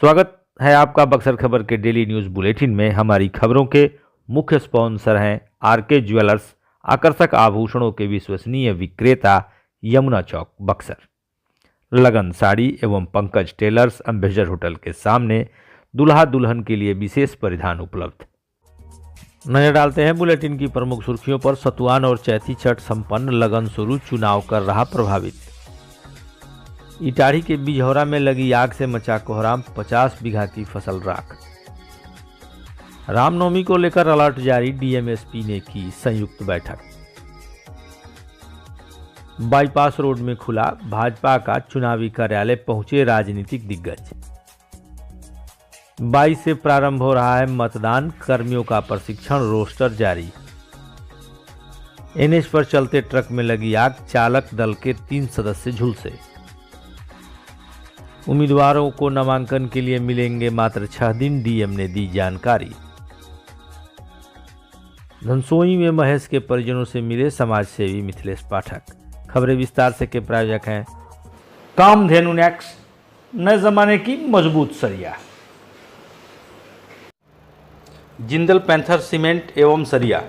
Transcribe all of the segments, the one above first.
स्वागत है आपका बक्सर खबर के डेली न्यूज़ बुलेटिन में। हमारी खबरों के मुख्य स्पॉन्सर हैं आरके ज्वेलर्स, आकर्षक आभूषणों के विश्वसनीय विक्रेता, यमुना चौक बक्सर। लगन साड़ी एवं पंकज टेलर्स, एम्बेसडर होटल के सामने, दुल्हा दुल्हन के लिए विशेष परिधान उपलब्ध। नजर डालते हैं बुलेटिन की प्रमुख सुर्खियों पर। सतुआन और चैती छठ संपन्न, लगन शुरू, चुनाव कर रहा प्रभावित। इटाढ़ी के बिझौरा में लगी आग से मचा कोहराम, 50 बीघा की फसल राख। रामनवमी को लेकर अलर्ट जारी, डीएमएसपी ने की संयुक्त बैठक। बाईपास रोड में खुला भाजपा का चुनावी कार्यालय, पहुंचे राजनीतिक दिग्गज। 22 से प्रारंभ हो रहा है मतदान, कर्मियों का प्रशिक्षण, रोस्टर जारी। एनएच पर चलते ट्रक में लगी आग, चालक दल के 3 सदस्य झुलसे। उम्मीदवारों को नामांकन के लिए मिलेंगे मात्र 6 दिन, डीएम ने दी जानकारी। धनसोई में महेश के परिजनों से मिले समाजसेवी मिथिलेश पाठक। खबरें विस्तार से के प्रायोजक हैं कामधेनु नेक्स, नए जमाने की मजबूत सरिया। जिंदल पैंथर सीमेंट एवं सरिया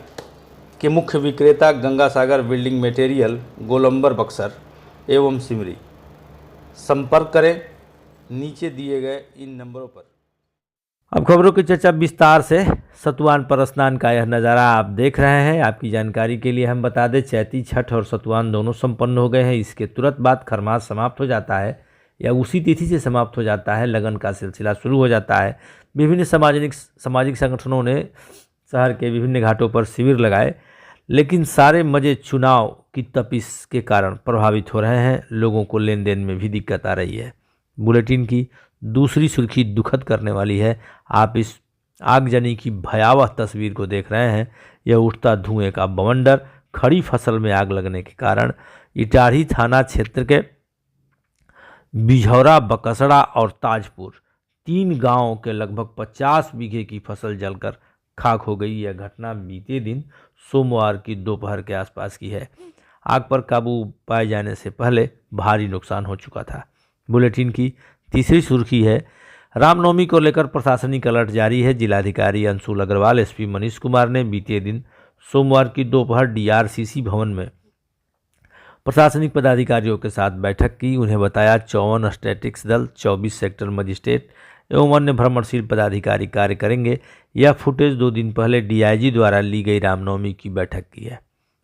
के मुख्य विक्रेता गंगा सागर बिल्डिंग मटेरियल, गोलंबर बक्सर एवं सिमरी। संपर्क करें नीचे दिए गए इन नंबरों पर। अब खबरों की चर्चा विस्तार से। सतुआन पर स्नान का यह नज़ारा आप देख रहे हैं। आपकी जानकारी के लिए हम बता दें, चैती छठ और सतुआन दोनों संपन्न हो गए हैं। इसके तुरंत बाद खरमास समाप्त हो जाता है या उसी तिथि से समाप्त हो जाता है। लगन का सिलसिला शुरू हो जाता है। विभिन्न सामाजिक संगठनों ने शहर के विभिन्न घाटों पर शिविर लगाए, लेकिन सारे मजे चुनाव की तपिश के कारण प्रभावित हो रहे हैं। लोगों को लेन देन में भी दिक्कत आ रही है। बुलेटिन की दूसरी सुर्खी दुखद करने वाली है। आप इस आगजनी की भयावह तस्वीर को देख रहे हैं। यह उठता धुएं का बवंडर। खड़ी फसल में आग लगने के कारण इटाढ़ी थाना क्षेत्र के बिझौरा, बकसड़ा और ताजपुर 3 गांवों के लगभग 50 बीघे की फसल जलकर खाक हो गई। यह घटना बीते दिन सोमवार की दोपहर के आसपास की है। आग पर काबू पाए जाने से पहले भारी नुकसान हो चुका था। बुलेटिन की तीसरी सुर्खी है, रामनवमी को लेकर प्रशासनिक अलर्ट जारी है। जिलाधिकारी अंशुल अग्रवाल, एसपी मनीष कुमार ने बीते दिन सोमवार की दोपहर डीआरसीसी भवन में प्रशासनिक पदाधिकारियों के साथ बैठक की। उन्हें बताया 54 स्टैटिक्स दल, 24 सेक्टर मजिस्ट्रेट एवं अन्य भ्रमणशील पदाधिकारी कार्य करेंगे। यह फुटेज 2 दिन पहले डीआईजी द्वारा ली गई रामनवमी की बैठक की है।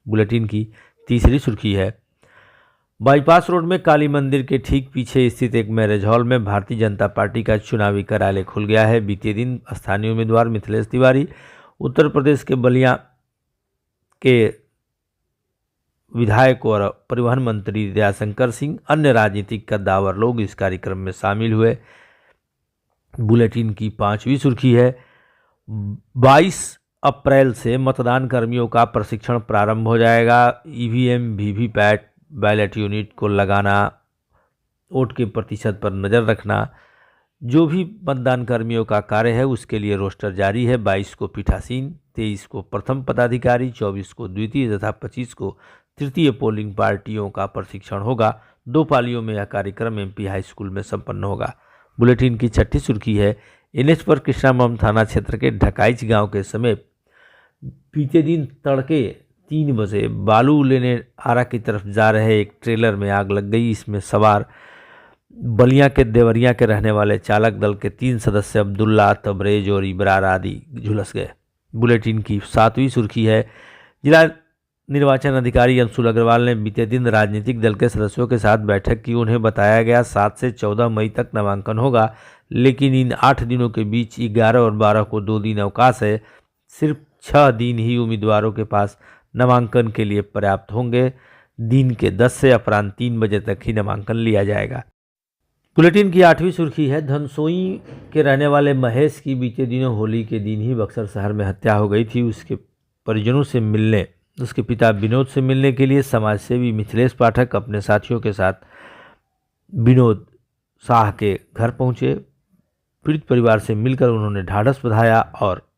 बुलेटिन की तीसरी सुर्खी है, बाईपास रोड में काली मंदिर के ठीक पीछे स्थित एक मैरिज हॉल में भारतीय जनता पार्टी का चुनावी कार्यालय खुल गया है। बीते दिन स्थानीय उम्मीदवार मिथिलेश तिवारी, उत्तर प्रदेश के बलिया के विधायक और परिवहन मंत्री दयाशंकर सिंह, अन्य राजनीतिक कद्दावर लोग इस कार्यक्रम में शामिल हुए। बुलेटिन की 5वीं सुर्खी है, 22 अप्रैल से मतदान कर्मियों का प्रशिक्षण प्रारंभ हो जाएगा। ईवीएम, वीवीपैट, बैलेट यूनिट को लगाना, वोट के प्रतिशत पर नज़र रखना, जो भी मतदान कर्मियों का कार्य है उसके लिए रोस्टर जारी है। 22 को पीठासीन, 23 को प्रथम पदाधिकारी, 24 को द्वितीय तथा 25 को तृतीय पोलिंग पार्टियों का प्रशिक्षण होगा। 2 पालियों में यह कार्यक्रम एमपी हाई स्कूल में संपन्न होगा। बुलेटिन की 6ठी सुर्खी है, एनएच पर कृष्णामम थाना क्षेत्र के ढकाइच गांव के समीप बीते दिन तड़के 3 बजे बालू लेने आरा की तरफ जा रहे एक ट्रेलर में आग लग गई। इसमें सवार बलिया के देवरिया के रहने वाले चालक दल के 3 सदस्य अब्दुल्ला, तबरेज और इबरार आदि झुलस गए। बुलेटिन की 7वीं सुर्खी है, जिला निर्वाचन अधिकारी अंशुल अग्रवाल ने बीते दिन राजनीतिक दल के सदस्यों के साथ बैठक की। उन्हें बताया गया 7 से 14 मई तक नामांकन होगा, लेकिन इन 8 दिनों के बीच 11 और 12 को 2 दिन अवकाश है। सिर्फ 6 दिन ही उम्मीदवारों के पास नामांकन के लिए पर्याप्त होंगे। दिन के 10 से अपराह्न 3 बजे तक ही नामांकन लिया जाएगा। बुलेटिन की 8वीं सुर्खी है, धनसोई के रहने वाले महेश की बीते दिनों होली के दिन ही बक्सर शहर में हत्या हो गई थी। उसके परिजनों से मिलने, उसके पिता विनोद से मिलने के लिए समाजसेवी मिथिलेश पाठक अपने साथियों के साथ विनोद शाह के घर पहुंचे। पीड़ित परिवार से मिलकर उन्होंने ढाढ़स बंधाया और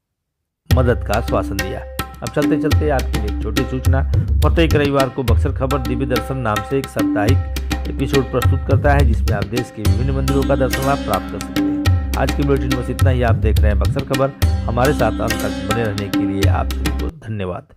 मदद का आश्वासन दिया। अब चलते चलते आपके लिए एक छोटी सूचना। प्रत्येक रविवार को बक्सर खबर दिव्य दर्शन नाम से एक साप्ताहिक एपिसोड प्रस्तुत करता है, जिसमें आप देश के विभिन्न मंदिरों का दर्शन लाभ प्राप्त कर सकते हैं। आज की बुलेटिन बस इतना ही। आप देख रहे हैं बक्सर खबर। हमारे साथ अंत तक बने रहने के लिए आप सभी को धन्यवाद।